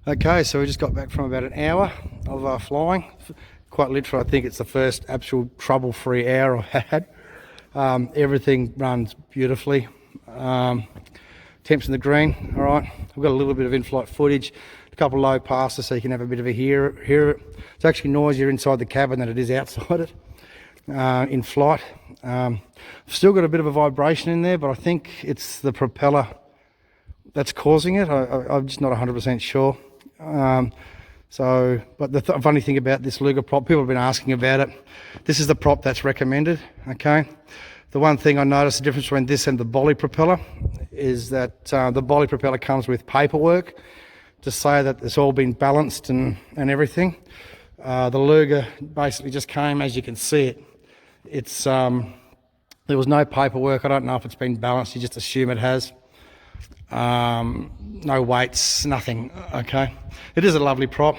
Okay, so we just got back from about an hour of flying. Quite literally, I think it's the first actual trouble-free hour I've had. Everything runs beautifully. Temps in the green, all right. We've got a little bit of in-flight footage, a couple of low passes so you can have a bit of a hear it. It's actually noisier inside the cabin than it is outside it in flight. Still got a bit of a vibration in there, but I think it's the propeller that's causing it. I'm just not 100% sure. But the funny thing about this Luga prop, people have been asking about it. This is the prop that's recommended, okay? The one thing I noticed, the difference between this and the Bolly propeller, is that the Bolly propeller comes with paperwork to say that it's all been balanced and everything. The Luga basically just came, as you can see it. It's there was no paperwork. I don't know if it's been balanced. You just assume it has. No weights, nothing. Okay, it is a lovely prop.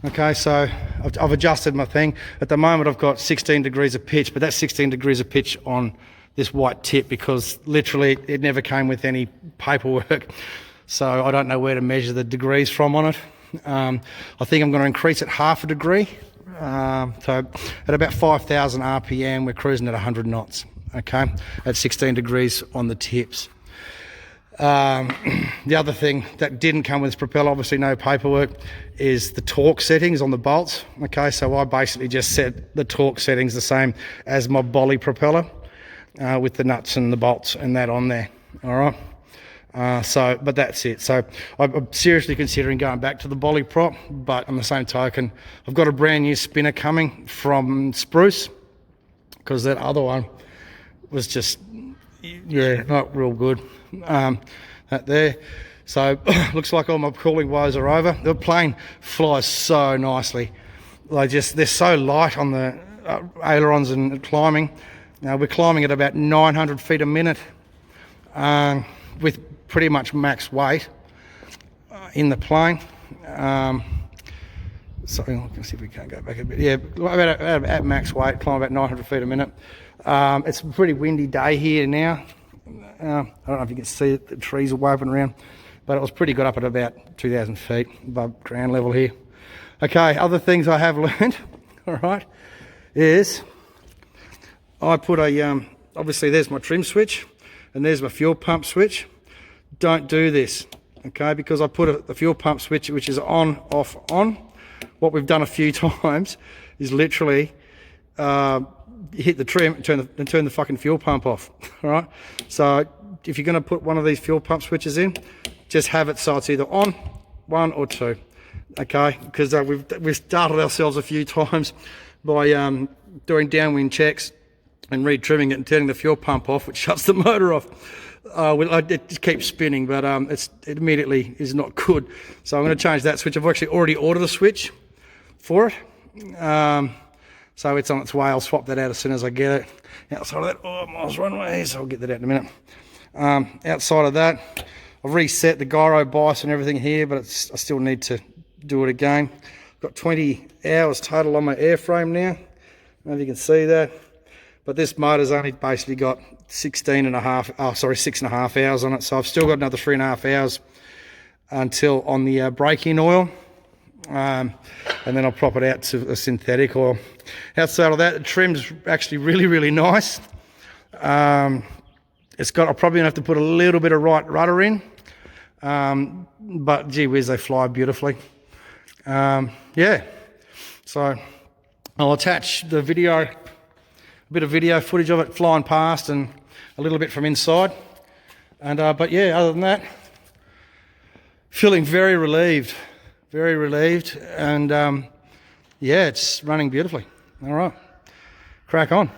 Okay, so I've adjusted my thing. At the moment I've got 16 degrees of pitch, but that's 16 degrees of pitch on this white tip because literally it never came with any paperwork, so I don't know where to measure the degrees from on it. I think I'm going to increase it half a degree. So at about 5,000 RPM we're cruising at 100 knots, okay, at 16 degrees on the tips. The other thing that didn't come with this propeller, obviously no paperwork, is the torque settings on the bolts. Okay, so I basically just set the torque settings the same as my Bolly propeller with the nuts and the bolts and that on there. All right. But that's it. So I'm seriously considering going back to the Bolly prop, but on the same token, I've got a brand new spinner coming from Spruce because that other one was just, yeah, not real good. That there. So looks like all my cooling woes are over. The plane flies so nicely. They're so light on the ailerons and climbing. Now we're climbing at about 900 feet a minute with pretty much max weight in the plane. So let's see if we can't go back a bit. Yeah, about at max weight, climb about 900 feet a minute. It's a pretty windy day here now. I don't know if you can see it, the trees are waving around, but it was pretty good up at about 2,000 feet above ground level here. Okay, other things I have learned, all right, is I put a, obviously there's my trim switch and there's my fuel pump switch. Don't do this, okay, because I put the fuel pump switch, which is on, off, on. What we've done a few times is literally hit the trim and turn the fucking fuel pump off. All right, so if you're going to put one of these fuel pump switches in, just have it so it's either on, one or two, okay, because we've started ourselves a few times by doing downwind checks and re-trimming it and turning the fuel pump off, which shuts the motor off. It just keeps spinning, but it immediately is not good. So I'm going to change that switch. I've actually already ordered a switch for it. So it's on its way. I'll swap that out as soon as I get it. Outside of that, oh, miles runway, so I'll get that out in a minute. Outside of that, I've reset the gyro bias and everything here, but I still need to do it again. I've got 20 hours total on my airframe now. I don't know if you can see that. But this motor's only basically got 6.5 hours on it. So I've still got another 3.5 hours until on the brake-in oil. And then I'll prop it out to a synthetic oil. Outside of that, the trim's actually really, really nice. I'll probably have to put a little bit of right rudder in, but gee whiz, they fly beautifully. Yeah, so I'll attach the video, a bit of video footage of it flying past and a little bit from inside. And but yeah, other than that, feeling very relieved. Very relieved, and yeah, it's running beautifully. All right, crack on.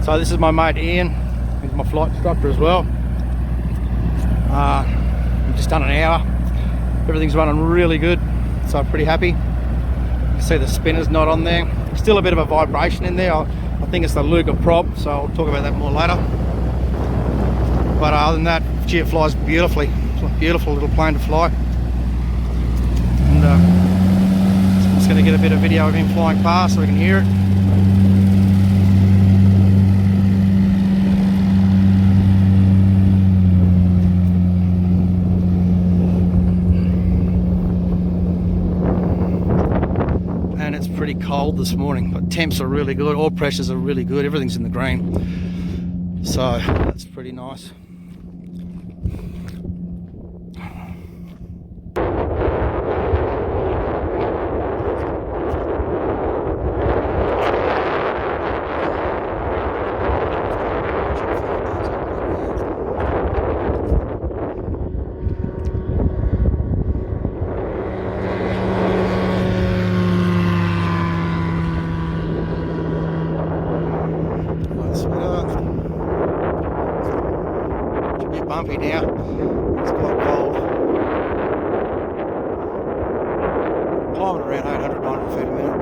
So this is my mate Ian, he's my flight instructor as well. I've just done an hour. Everything's running really good, so I'm pretty happy. You can see the spinner's not on there. Still a bit of a vibration in there. I think it's the Luga prop, so I'll talk about that more later. But other than that, gee, it flies beautifully. It's a beautiful little plane to fly. And going to get a bit of video of him flying past so we can hear it. And it's pretty cold this morning, but temps are really good, oil pressures are really good, everything's in the green. So that's pretty nice. Bumpy now, it's quite cold. Climbing around 800, 900 feet a minute.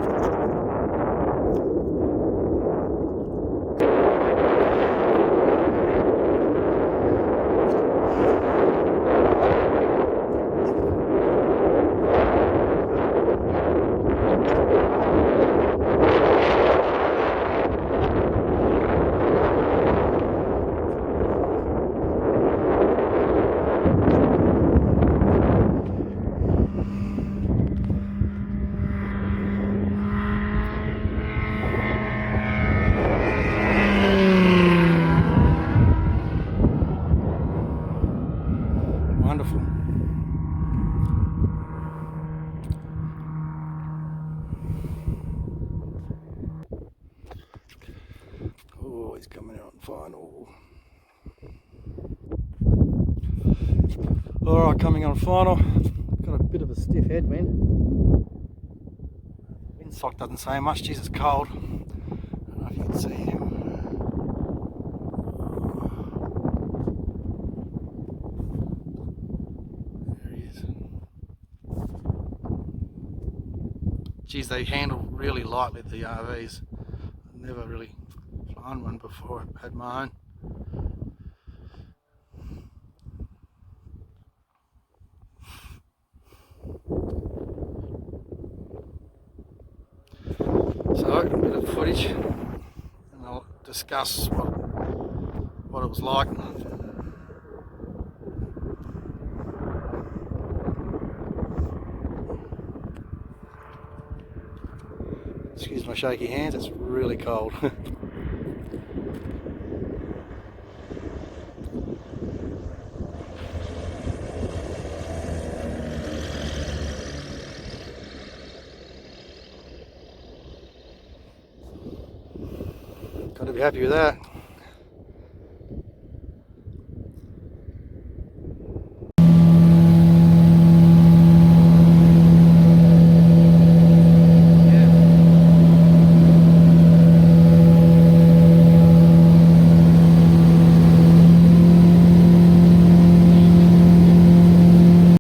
Wonderful. Oh, he's coming out final. Alright, coming on final. Got a bit of a stiff headwind. Windsock doesn't say much. Jeez, it's cold. I don't know if you can see him. Geez, they handle really lightly, the RVs. I've never really flown one before. I had my own. So a bit of footage, and I'll discuss what it was like. Excuse my shaky hands, it's really cold. Got to be happy with that.